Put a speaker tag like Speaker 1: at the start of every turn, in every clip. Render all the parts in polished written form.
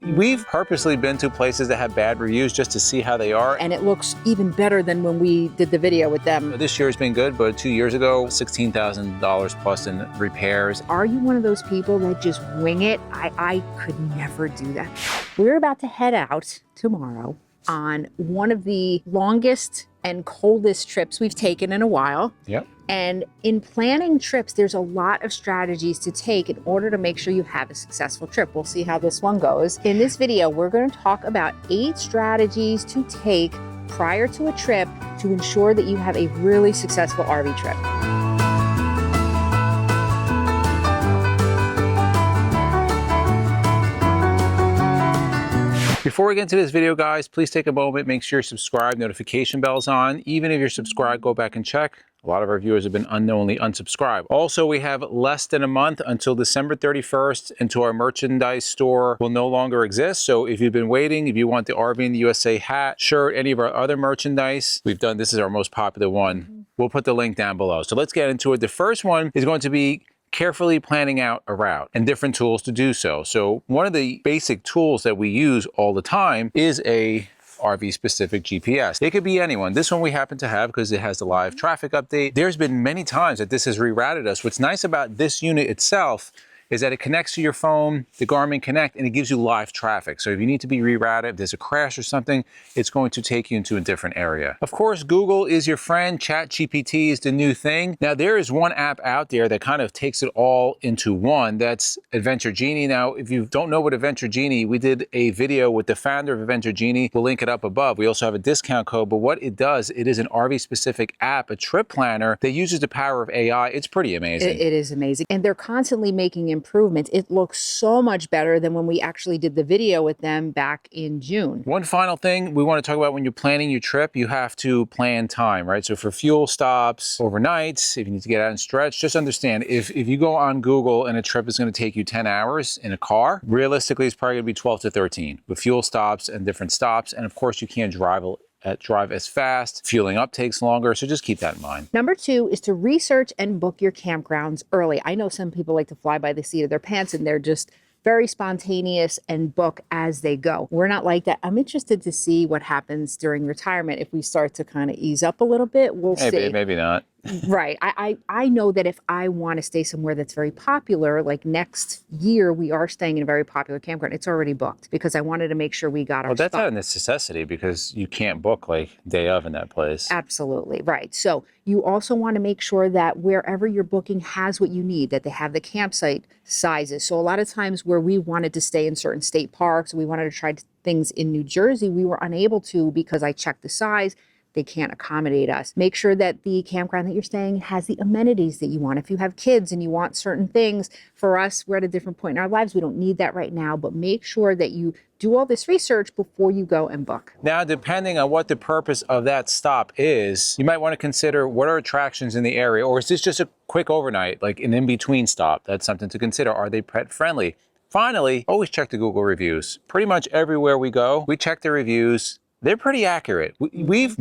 Speaker 1: We've purposely been to places that have bad reviews just to see how they are.
Speaker 2: And it looks even better than when we did the video with them.
Speaker 1: This year's been good, but 2 years ago, $16,000 plus in repairs.
Speaker 2: Are you one of those people that just wing it? I could never do that. We're about to head out tomorrow on one of the longest and coldest trips we've taken in a while.
Speaker 1: Yep.
Speaker 2: And in planning trips, there's a lot of strategies to take in order to make sure you have a successful trip. We'll see how this one goes. In this video, we're going to talk about 8 strategies to take prior to a trip to ensure that you have a really successful RV trip.
Speaker 1: Before we get into this video, guys, please take a moment, make sure you're subscribed, notification bell's on. Even if you're subscribed, go back and check. A lot of our viewers have been unknowingly unsubscribed. Also, we have less than a month until December 31st until our merchandise store will no longer exist. So if you've been waiting, if you want the RVing USA hat, shirt, any of our other merchandise, we've done, this is our most popular one. We'll put the link down below. So let's get into it. The first one is going to be carefully planning out a route and different tools to do so. So one of the basic tools that we use all the time is a RV specific GPS. It could be anyone. This one we happen to have because it has the live traffic update. There's been many times that this has rerouted us. What's nice about this unit itself is that it connects to your phone, the Garmin Connect, and it gives you live traffic. So if you need to be rerouted, if there's a crash or something, it's going to take you into a different area. Of course, Google is your friend. ChatGPT is the new thing. Now, there is one app out there that kind of takes it all into one. That's Adventure Genie. Now, if you don't know what Adventure Genie, we did a video with the founder of Adventure Genie. We'll link it up above. We also have a discount code, but what it does, it is an RV-specific app, a trip planner that uses the power of AI. It's pretty amazing.
Speaker 2: It is amazing. And they're constantly making improvements. It looks so much better than when we actually did the video with them back in June.
Speaker 1: One final thing we want to talk about: when you're planning your trip, you have to plan time, right? So for fuel stops, overnights, if you need to get out and stretch, just understand if you go on Google and a trip is going to take you 10 hours in a car, realistically it's probably going to be 12 to 13 with fuel stops and different stops. And of course you can't drive as fast. Fueling up takes longer, so just keep that in mind.
Speaker 2: Number 2 is to research and book your campgrounds early. I know some people like to fly by the seat of their pants and they're just very spontaneous and book as they go. We're not like that. I'm interested to see what happens during retirement. If we start to kind of ease up a little bit, we'll see.
Speaker 1: Maybe not.
Speaker 2: Right. I know that if I want to stay somewhere that's very popular, like next year, we are staying in a very popular campground. It's already booked because I wanted to make sure we got our
Speaker 1: spot. Well, that's a necessity because you can't book like day of in that place.
Speaker 2: Absolutely. Right. So you also want to make sure that wherever you're booking has what you need, that they have the campsite sizes. So a lot of times where we wanted to stay in certain state parks, we wanted to try things in New Jersey, we were unable to because I checked the size. They can't accommodate us. Make sure that the campground that you're staying has the amenities that you want. If you have kids and you want certain things, for us, we're at a different point in our lives. We don't need that right now, but make sure that you do all this research before you go and book.
Speaker 1: Now, depending on what the purpose of that stop is, you might want to consider what are attractions in the area, or is this just a quick overnight, like an in-between stop? That's something to consider. Are they pet friendly? Finally, always check the Google reviews. Pretty much everywhere we go, we check the reviews. They're pretty accurate. We've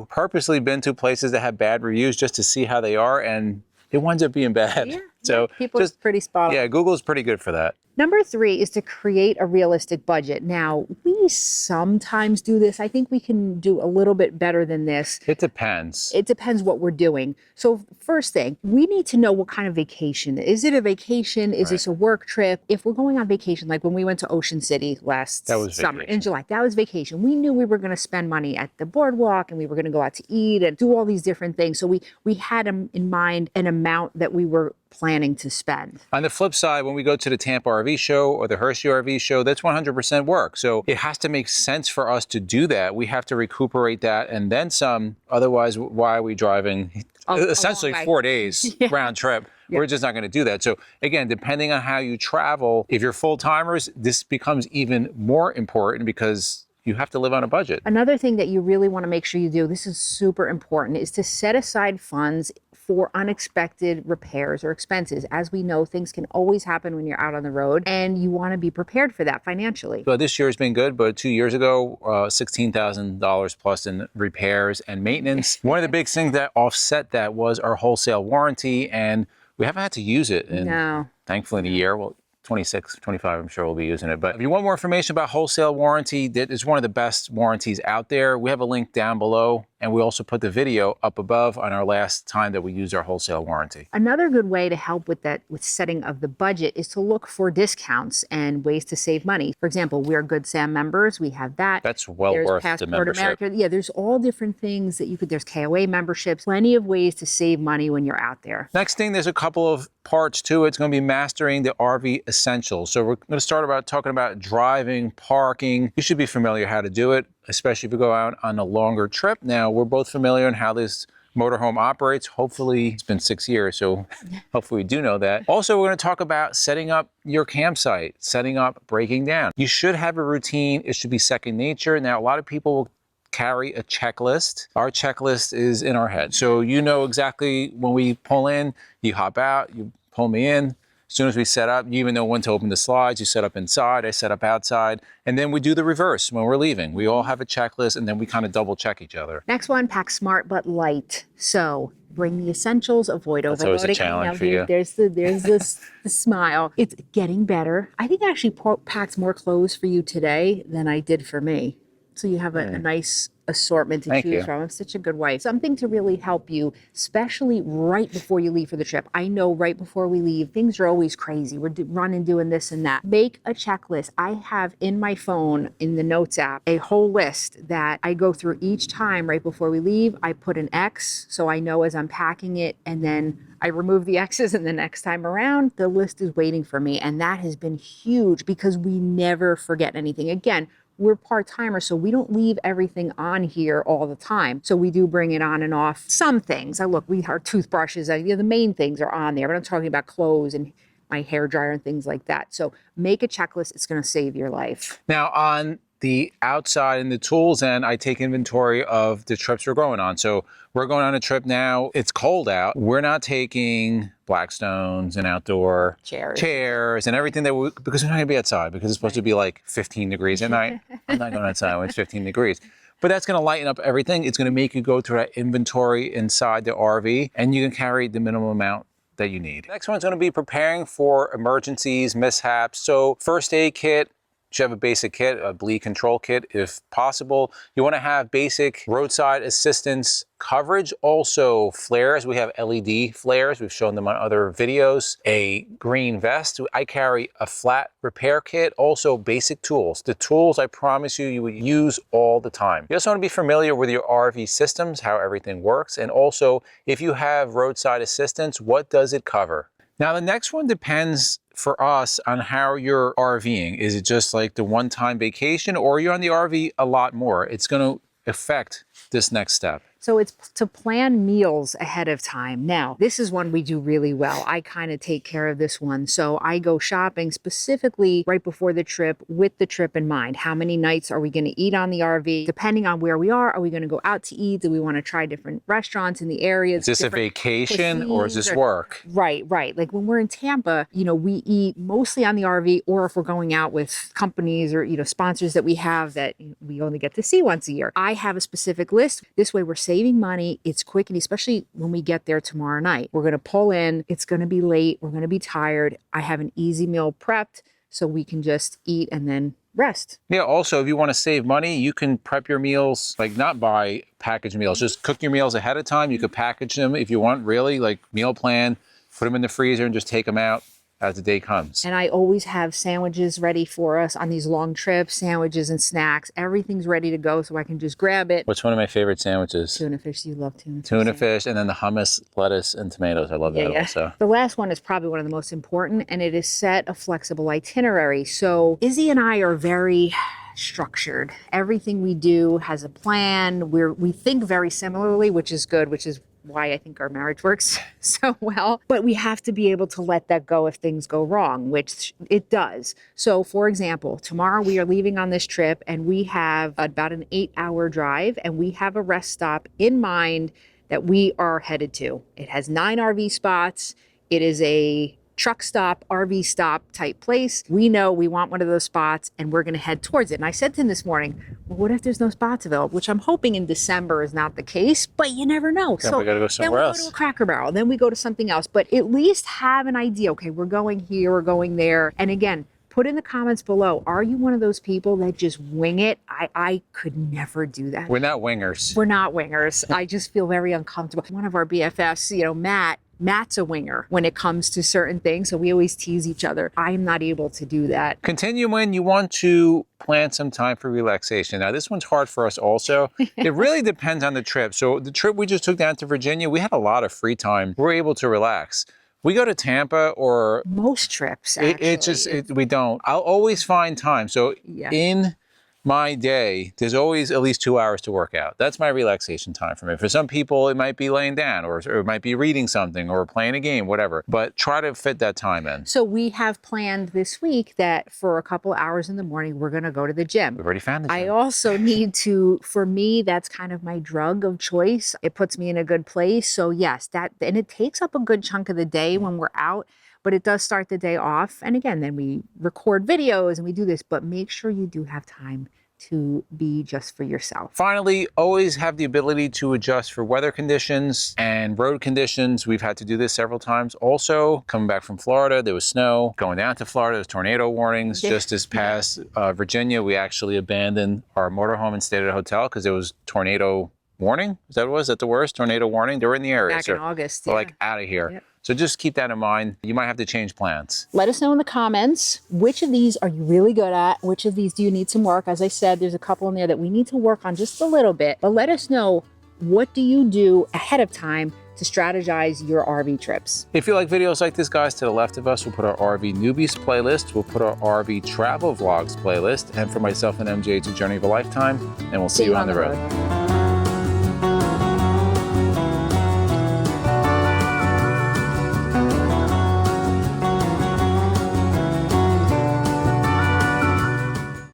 Speaker 1: purposely been to places that have bad reviews just to see how they are, and it winds up being bad.
Speaker 2: Yeah,
Speaker 1: so
Speaker 2: people are pretty spot on.
Speaker 1: Yeah, Google's pretty good for that.
Speaker 2: Number 3 is to create a realistic budget. Now, we sometimes do this. I think we can do a little bit better than this.
Speaker 1: It depends.
Speaker 2: It depends what we're doing. So first thing, we need to know what kind of vacation. Is it a vacation? Is this a work trip? If we're going on vacation, like when we went to Ocean City last summer in July, that was vacation. We knew we were going to spend money at the boardwalk and we were going to go out to eat and do all these different things. So we had in mind an amount that we were planning to spend.
Speaker 1: On the flip side, when we go to the Tampa RV show or the Hershey RV show, that's 100% work. So it has to make sense for us to do that. We have to recuperate that and then some. Otherwise, why are we driving essentially 4 days round trip? Yeah. We're just not going to do that. So again, depending on how you travel, if you're full-timers, this becomes even more important because you have to live on a budget.
Speaker 2: Another thing that you really want to make sure you do, this is super important, is to set aside funds for unexpected repairs or expenses. As we know, things can always happen when you're out on the road, and you want to be prepared for that financially.
Speaker 1: So this year's been good, but 2 years ago, $16,000 plus in repairs and maintenance. One of the big things that offset that was our wholesale warranty, and we haven't had to use it in, thankfully, in a year. Well, 26, 25, I'm sure we'll be using it. But if you want more information about Wholesale Warranty, that is one of the best warranties out there. We have a link down below, and we also put the video up above on our last time that we used our Wholesale Warranty.
Speaker 2: Another good way to help with that, with setting of the budget, is to look for discounts and ways to save money. For example, we're Good Sam members. We have that.
Speaker 1: That's well
Speaker 2: There's
Speaker 1: worth the
Speaker 2: Passport
Speaker 1: membership.
Speaker 2: America. Yeah, there's all different things that you could, there's KOA memberships, plenty of ways to save money when you're out there.
Speaker 1: Next thing, there's a couple of parts to it. It's going to be mastering the RV essentials. So we're going to start talking about driving, parking. You should be familiar how to do it, especially if you go out on a longer trip. Now, we're both familiar on how this motorhome operates. Hopefully, it's been 6 years, so hopefully we do know that. Also, we're going to talk about setting up your campsite, setting up, breaking down. You should have a routine. It should be second nature. Now, a lot of people will carry a checklist. Our checklist is in our head. So you know exactly when we pull in, you hop out, you pull me in. As soon as we set up, you even know when to open the slides. You set up inside, I set up outside. And then we do the reverse when we're leaving. We all have a checklist, and then we kind of double check each other.
Speaker 2: Next one, pack smart but light. So bring the essentials, avoid overloading.
Speaker 1: That's always a challenge for you.
Speaker 2: There's the smile. It's getting better. I think I actually packed more clothes for you today than I did for me. So you have a nice assortment to choose from. I'm such a good wife. Something to really help you, especially right before you leave for the trip. I know right before we leave, things are always crazy. We're running, doing this and that. Make a checklist. I have in my phone, in the Notes app, a whole list that I go through each time right before we leave. I put an X so I know as I'm packing it, and then I remove the X's, and the next time around, the list is waiting for me. And that has been huge because we never forget anything. Again, we're part-timers, so we don't leave everything on here all the time. So we do bring it on and off some things. Look, our toothbrushes, the main things are on there, but I'm talking about clothes and my hair dryer and things like that. So make a checklist. It's going to save your life.
Speaker 1: Now, on the outside and the tools end, I take inventory of the trips we're going on. So we're going on a trip now. It's cold out. We're not taking Blackstones and outdoor chairs and everything because we're not going to be outside, because it's supposed to be like 15 degrees at night. I'm not going outside when it's 15 degrees. But that's going to lighten up everything. It's going to make you go through that inventory inside the RV, and you can carry the minimum amount that you need. Next one's going to be preparing for emergencies, mishaps. So first aid kit. You should have a basic kit, a bleed control kit if possible. You want to have basic roadside assistance coverage. Also flares. We have LED flares. We've shown them on other videos. A green vest. I carry a flat repair kit. Also basic tools. The tools I promise you would use all the time. You also want to be familiar with your RV systems, how everything works. And also, if you have roadside assistance, what does it cover? Now, the next one depends for us on how you're RVing. Is it just like the one-time vacation, or are you on the RV a lot more? It's going to affect this next step.
Speaker 2: So it's to plan meals ahead of time. Now, this is one we do really well. I kind of take care of this one. So I go shopping specifically right before the trip with the trip in mind. How many nights are we going to eat on the RV? Depending on where we are we going to go out to eat? Do we want to try different restaurants in the area?
Speaker 1: Is this a vacation or is this work?
Speaker 2: Right. Like when we're in Tampa, we eat mostly on the RV, or if we're going out with companies or, sponsors that we have that we only get to see once a year. I have a specific list. This way we're saving money. It's quick, and especially when we get there tomorrow night, we're going to pull in. It's going to be late. We're going to be tired. I have an easy meal prepped so we can just eat and then rest.
Speaker 1: Yeah. Also, if you want to save money, you can prep your meals, like not buy packaged meals. Just cook your meals ahead of time. You could package them if you want, really, like meal plan, put them in the freezer and just take them out as the day comes.
Speaker 2: And I always have sandwiches ready for us on these long trips, sandwiches and snacks. Everything's ready to go so I can just grab it.
Speaker 1: What's one of my favorite sandwiches?
Speaker 2: Tuna fish. You love tuna fish.
Speaker 1: Tuna fish, and then the hummus, lettuce, and tomatoes. I love that also.
Speaker 2: The last one is probably one of the most important, and it is set a flexible itinerary. So Izzy and I are very structured. Everything we do has a plan. We think very similarly, which is good, which is why I think our marriage works so well. But we have to be able to let that go if things go wrong, which it does. So for example, tomorrow we are leaving on this trip, and we have about an 8-hour drive, and we have a rest stop in mind that we are headed to. It has 9 RV spots. It is a truck stop, RV stop type place. We know we want one of those spots and we're going to head towards it. And I said to him this morning, well, what if there's no spots available? Which I'm hoping in December is not the case, but you never know.
Speaker 1: Then we got to go somewhere
Speaker 2: then we
Speaker 1: else.
Speaker 2: go to a Cracker Barrel, then we go to something else, but at least have an idea. Okay, we're going here, we're going there. And again, put in the comments below, are you one of those people that just wing it? I could never do that.
Speaker 1: We're not wingers.
Speaker 2: We're not wingers. I just feel very uncomfortable. One of our BFFs, Matt's a winger when it comes to certain things. So we always tease each other. I'm not able to do that.
Speaker 1: Continue when you want to plan some time for relaxation. Now, this one's hard for us also. It really depends on the trip. So the trip we just took down to Virginia, we had a lot of free time. We're able to relax. We go to Tampa or
Speaker 2: most trips, actually.
Speaker 1: We don't. I'll always find time. So in my day, there's always at least 2 hours to work out. That's my relaxation time for me. For some people, it might be laying down or it might be reading something or playing a game, whatever. But try to fit that time in.
Speaker 2: So we have planned this week that for a couple hours in the morning, we're going to go to the gym.
Speaker 1: We've already found the gym.
Speaker 2: I also need to, for me, that's kind of my drug of choice. It puts me in a good place. So yes, and it takes up a good chunk of the day when we're out. But it does start the day off. And again, then we record videos and we do this, but make sure you do have time to be just for yourself.
Speaker 1: Finally, always have the ability to adjust for weather conditions and road conditions. We've had to do this several times. Also, coming back from Florida, there was snow. Going down to Florida, there's tornado warnings. Just this past Virginia, we actually abandoned our motorhome and stayed at a hotel because there was tornado warning. Is that what it was? Is that the worst? Tornado warning? They were in the area.
Speaker 2: Back in August.
Speaker 1: We're like out of here.
Speaker 2: Yep.
Speaker 1: So just keep that in mind. You might have to change plans.
Speaker 2: Let us know in the comments, which of these are you really good at? Which of these do you need some work? As I said, there's a couple in there that we need to work on just a little bit. But let us know, what do you do ahead of time to strategize your RV trips?
Speaker 1: If you like videos like this, guys, to the left of us, we'll put our RV newbies playlist. We'll put our RV travel vlogs playlist. And for myself and MJ, it's a journey of a lifetime. And we'll see you on the road.